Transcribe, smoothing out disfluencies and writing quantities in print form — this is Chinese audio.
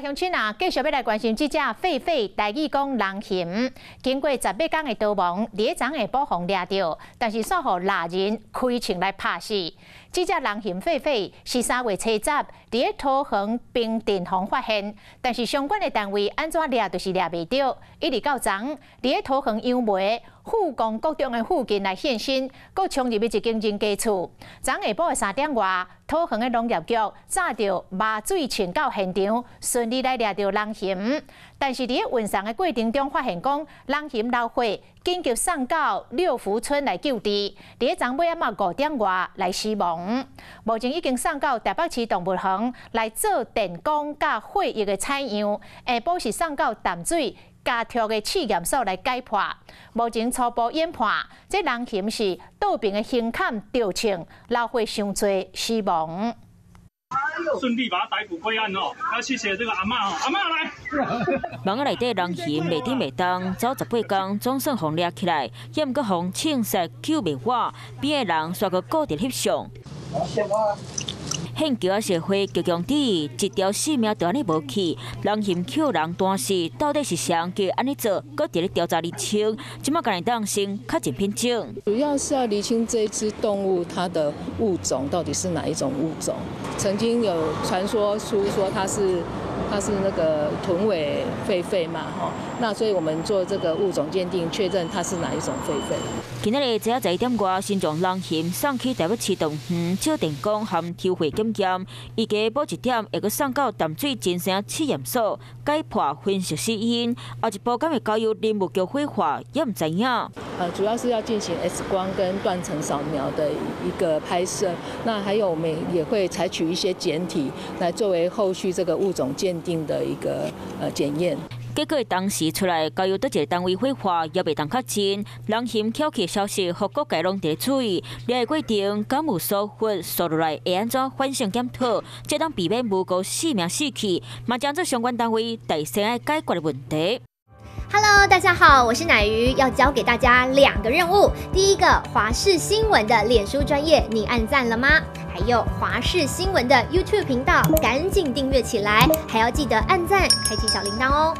乡亲啊，继续要来关心这只狒狒台语讲狼熊，经过18天的逃亡，第一昨下晡互抓到，但是煞互猎人开枪来拍死。这只狼熊狒狒是3月初10伫桃园平镇坊发现，但是相关的单位安怎抓就是抓袂到，一直到昨伫桃园杨梅富光国中的附近来现身，佮冲入去一间人家厝。昨下晡的3点外，桃园的农业局炸着麻水船到现场，顺利来抓到狼熊。但是伫运送的过程中，发现讲狼熊老血，紧急送到六福村来救治。伫昨尾仔5点外来死亡。目前已经送到台北市动物园来做电工甲血液的采样，下晡是送到淡水家畜的试验所来解剖。目前初步研判，这狼熊是倒病的胸坎着枪，老血伤多死亡。顺利把他逮捕归案哦，要谢谢这个阿嬷哦，阿嬷来。网内底狼熊袂甜袂动，走18天总算互抓起来，也毋过互枪杀救袂活，边的人煞个固定翕相。现桥社会局强质疑，一条性命就安尼无去，狼熊扣人断死，到底是谁叫安尼做？搁伫咧调查厘清，即马敢当先较真品种。主要是要厘清这只动物它的物种到底是哪一种物种。曾经有传说出说它是那个豚尾狒狒嘛，那所以我们做这个物种鉴定，确认它是哪一种狒狒。今仔日早11点外，先将狼熊送去台北市动园做电工含抽血检验，预计晡1点会阁送到淡水精神试验所解剖分析死因。后一步敢会交由林务局规划，也唔知影。主要是要进行 X 光跟断层扫描的一个拍摄，那还有我们也会采取一些检体来作为后续这个物种鉴定的一个检验。结果当时出来，交由倒一个单位火化，也袂当确认。狼熊翘起的消息，互各界拢伫注意。抓的过程敢有疏忽，扫落来会安怎反省检讨，才当避免无辜性命死去，嘛将这相关单位第先爱解决的问题。Hello， 大家好，我是乃瑜，要教给大家2个任务。第一个，华视新闻的脸书专页，你按赞了吗？还有华视新闻的 YouTube 频道，赶紧订阅起来，还要记得按赞，开启小铃铛哦。